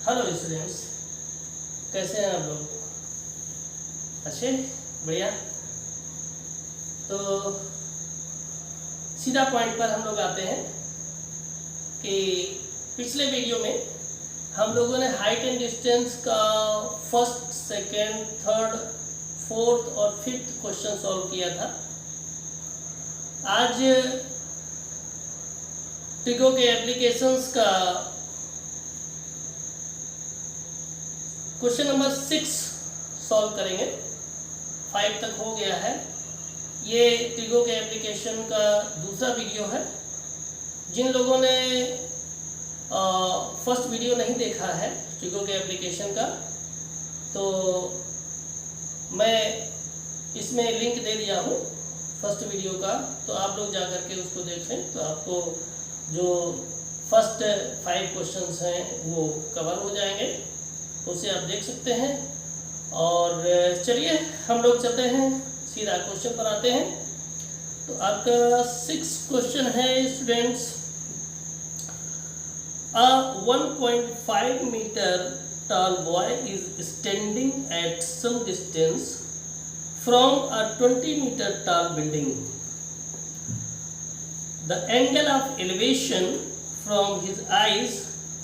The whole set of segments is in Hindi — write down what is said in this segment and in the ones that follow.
हेलो स्टूडेंट्स, कैसे हैं आप लोग? अच्छे, बढ़िया। तो सीधा पॉइंट पर हम लोग आते हैं कि पिछले वीडियो में हम लोगों ने हाइट एंड डिस्टेंस का फर्स्ट, सेकंड, थर्ड, फोर्थ और फिफ्थ क्वेश्चन सॉल्व किया था। आज ट्रिगो के एप्लीकेशंस का क्वेश्चन नंबर 6 सॉल्व करेंगे। 5 तक हो गया है। ये ट्रिगो के एप्लीकेशन का दूसरा वीडियो है। जिन लोगों ने फर्स्ट वीडियो नहीं देखा है ट्रिगो के एप्लीकेशन का, तो मैं इसमें लिंक दे दिया हूँ फर्स्ट वीडियो का, तो आप लोग जा कर के उसको देखें तो आपको जो फर्स्ट 5 क्वेश्चंस हैं वो कवर हो जाएंगे, उसे आप देख सकते हैं। और चलिए हम लोग चलते हैं, सीधा क्वेश्चन पर आते हैं। तो आपका 6 क्वेश्चन है students. A 1.5 meter tall boy is standing at some distance from a 20 meter tall building. The angle of elevation from his eyes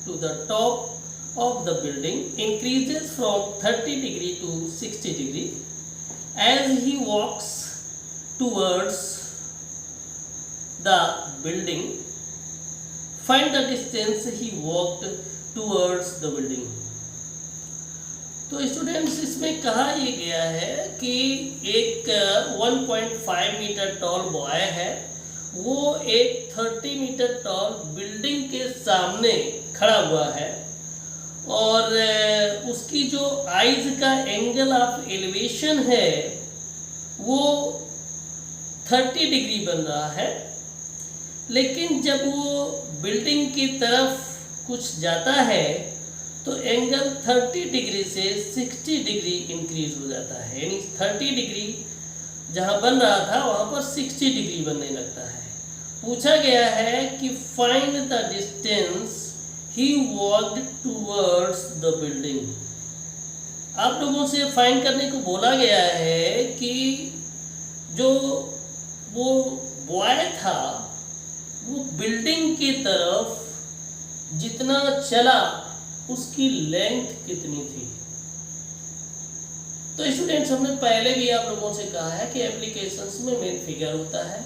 to the top of the building increases from 30 degree to 60 degree as he walks towards the building. Find the distance he walked towards the building. तो स्टूडेंट्स, इसमें कहा ये गया है कि एक 1.5 मीटर टॉल बॉय है, वो एक 30 मीटर टॉल बिल्डिंग के सामने खड़ा हुआ है और उसकी जो आइज का एंगल ऑफ एलिवेशन है वो 30 डिग्री बन रहा है। लेकिन जब वो बिल्डिंग की तरफ कुछ जाता है तो एंगल 30 डिग्री से 60 डिग्री इंक्रीज हो जाता है, यानी 30 डिग्री जहाँ बन रहा था वहाँ पर 60 डिग्री बनने लगता है। पूछा गया है कि find the distance he walked towards the building. आप लोगों से फाइंड करने को बोला गया है कि जो वो बॉय था वो बिल्डिंग की तरफ जितना चला उसकी लेंथ कितनी थी। तो स्टूडेंट्स, हमने पहले भी आप लोगों से कहा है कि एप्लीकेशंस में मेन फिगर होता है।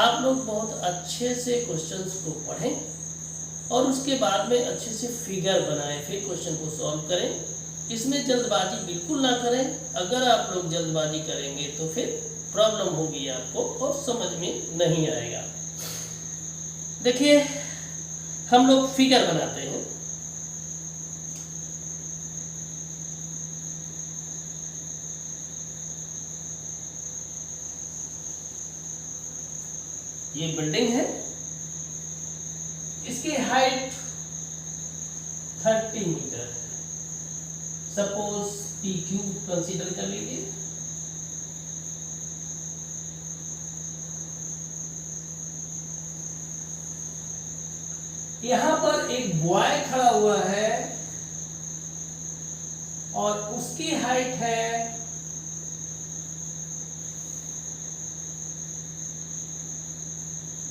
आप लोग बहुत अच्छे से क्वेश्चंस को पढ़ें और उसके बाद में अच्छे से फिगर बनाएं, फिर क्वेश्चन को सॉल्व करें। इसमें जल्दबाजी बिल्कुल ना करें। अगर आप लोग जल्दबाजी करेंगे तो फिर प्रॉब्लम होगी आपको और समझ में नहीं आएगा। देखिए, हम लोग फिगर बनाते हैं। ये बिल्डिंग है, इसकी हाइट 30 मीटर है। सपोज PQ कंसीडर कर लीजिए। यहां पर एक बॉय खड़ा हुआ है और उसकी हाइट है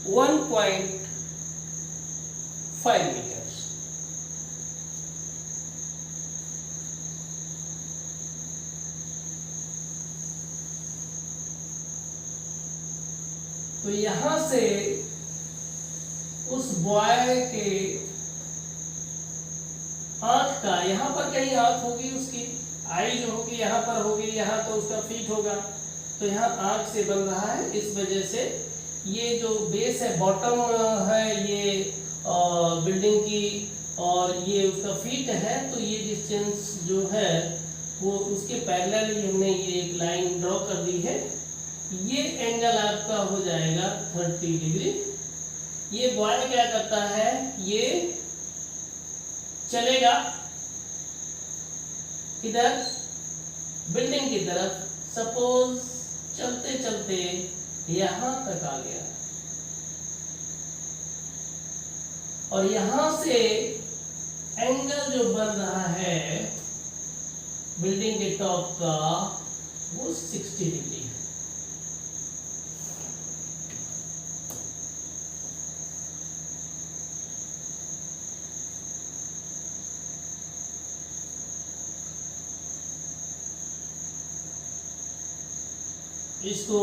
1.5 मीटर। तो यहां से उस बॉय के आंख का, यहां पर कहीं आंख होगी, उसकी आई जो होगी यहां पर होगी, यहां तो उसका फीट होगा, तो यहां आंख से बन रहा है। इस वजह से ये जो बेस है, बॉटम है ये बिल्डिंग की, और ये उसका फीट है, तो ये डिस्टेंस जो है वो उसके पैरेलल ही हमने ये एक लाइन ड्रॉ कर दी है। ये एंगल आपका हो जाएगा 30 डिग्री। ये बॉय क्या करता है, ये चलेगा किधर, बिल्डिंग की तरफ। सपोज चलते चलते यहां तक आ गया और यहां से एंगल जो बन रहा है बिल्डिंग के टॉप का वो 60 डिग्री है। इसको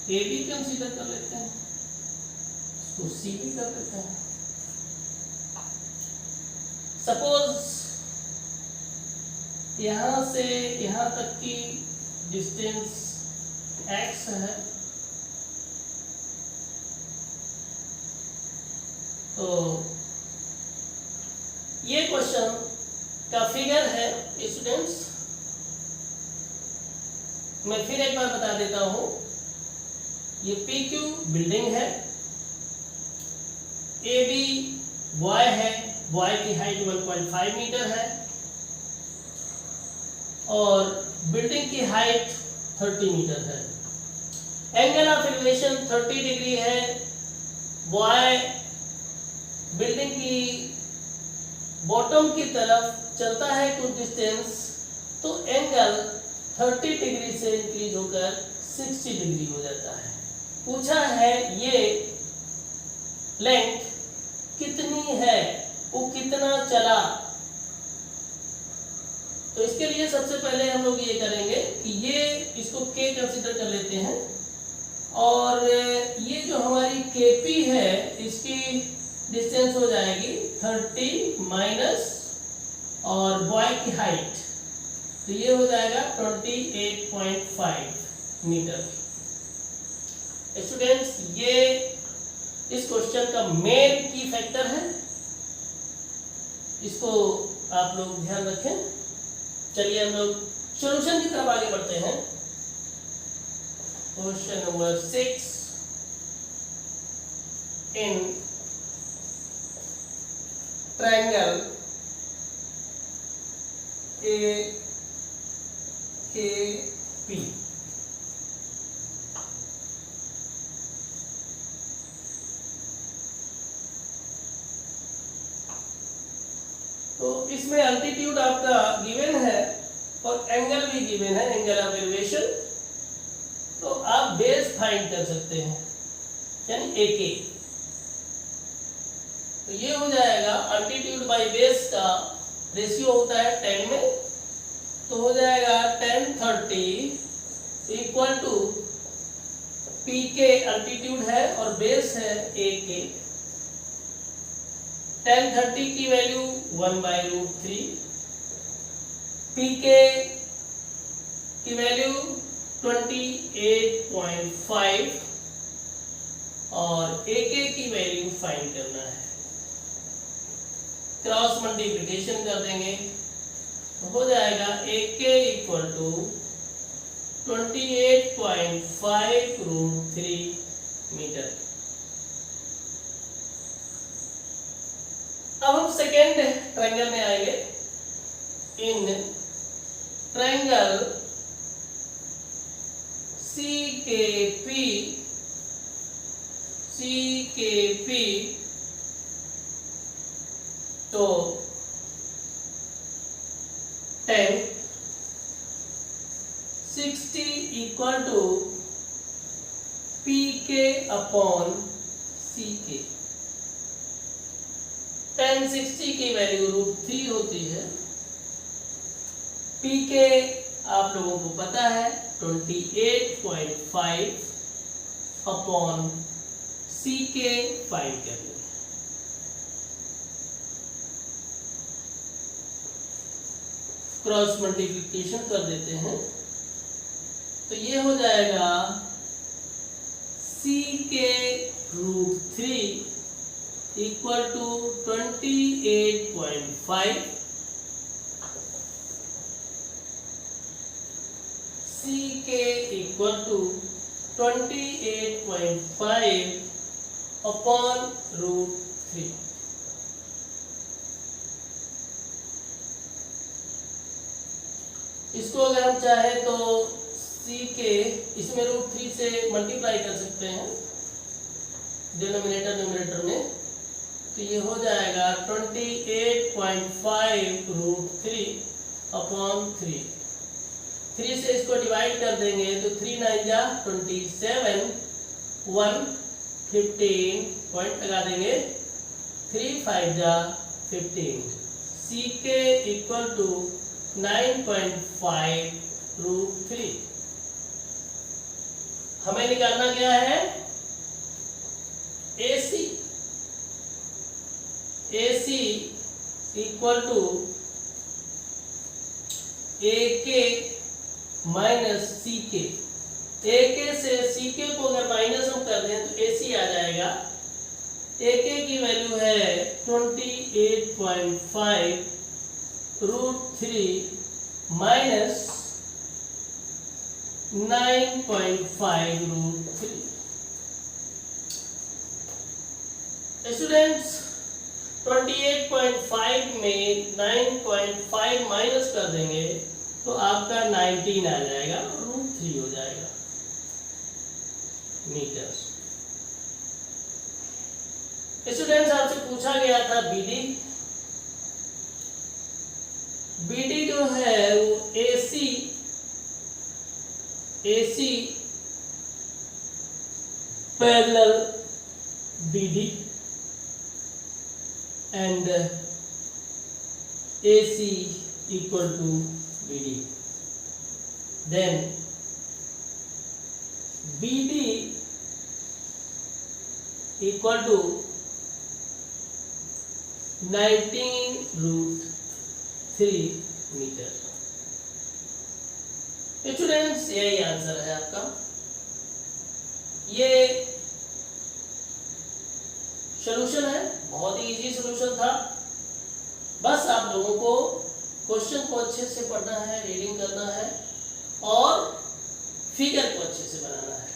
ए भी कंसीडर कर लेते हैं, इसको सी भी कर लेते हैं। सपोज यहां से यहां तक की डिस्टेंस x है, तो ये क्वेश्चन का फिगर है स्टूडेंट्स। मैं फिर एक बार बता देता हूं, ये PQ बिल्डिंग है, AB बॉय है, बॉय की हाइट 1.5 मीटर है और बिल्डिंग की हाइट 30 मीटर है। एंगल ऑफ एलिवेशन 30 डिग्री है, बॉय बिल्डिंग की बॉटम की तरफ चलता है कुछ डिस्टेंस, तो एंगल 30 डिग्री से इंक्रीज होकर 60 डिग्री हो जाता है। पूछा है ये लेंथ कितनी है, वो कितना चला। तो इसके लिए सबसे पहले हम लोग ये करेंगे कि ये इसको k कंसीडर कर लेते हैं और ये जो हमारी kp है इसकी डिस्टेंस हो जाएगी 30 माइनस और बॉय की हाइट, तो ये हो जाएगा 28.5 मीटर। स्टूडेंट्स ये इस क्वेश्चन का मेन की फैक्टर है, इसको आप लोग ध्यान रखें। चलिए हम लोग सॉल्यूशन की तरफ आगे बढ़ते हैं। Question number 6 in triangle AKP तो इसमें अल्टीट्यूड आपका गिवन है और एंगल भी गिवन है, एंगल ऑफ एलिवेशन। तो आप बेस फाइंड कर सकते हैं, यानी AK। तो ये हो जाएगा अल्टीट्यूड बाय बेस का रेशियो होता है 10 में, तो हो जाएगा 1030 इक्वल टू PK अल्टीट्यूड है और बेस है AK। 1030 की वैल्यू 1/√3, PK की वैल्यू 28.5 और AK की वैल्यू फाइंड करना है। क्रॉस मल्टीप्लिकेशन कर देंगे तो हो जाएगा AK इक्वल टू 28.5√3 मीटर। अब हम सेकेंड ट्रायंगल में आएंगे। इन ट्रायंगल CKP तो 1060 equal to PK upon CK। 1060 की वैल्यू √3 होती है, PK आप लोगों को पता है 28.5 अपॉन CK फाइंड करनी है। क्रॉस मल्टीप्लिकेशन कर देते हैं तो ये हो जाएगा CK √3 equal to 28.5, CK equal to 28.5 upon √3। इसको अगर हम चाहे तो CK इसमें √3 से मल्टीप्लाई कर सकते हैं डिनोमिनेटर न्यूमरेटर में, तो ये हो जाएगा 28.5 √3/3। 3 से इसको डिवाइड कर देंगे तो 3 9 जा 27, 1 15 पॉइंट लगा देंगे, 3 5 जा 15। CK equal to 9.5 √3। हमें निकालना क्या है? AC equal to AK minus CK। AK से CK को अगर माइनस हम कर दें तो AC आ जाएगा। AK की वैल्यू है 28.5 √3 माइनस 9.5 √3। स्टूडेंट्स 28.5 में 9.5 माइनस कर देंगे तो आपका 19 आ जाएगा, √3 हो जाएगा मीटर। स्टूडेंट्स आपसे पूछा गया था BD जो है वो AC parallel BD and AC equal to BD. Then BD equal to 19 √3 मीटर। स्टूडेंट्स यही आंसर है आपका। ये सॉल्यूशन है, बहुत ही इजी सॉल्यूशन था। बस आप लोगों को क्वेश्चन को अच्छे से पढ़ना है, रीडिंग करना है और फिगर को अच्छे से बनाना है,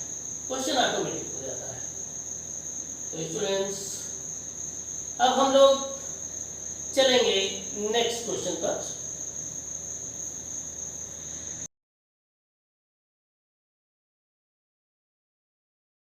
क्वेश्चन ऑटोमेटिक हो जाता है। तो स्टूडेंट्स अब हम लोग चलेंगे नेक्स्ट क्वेश्चन पर।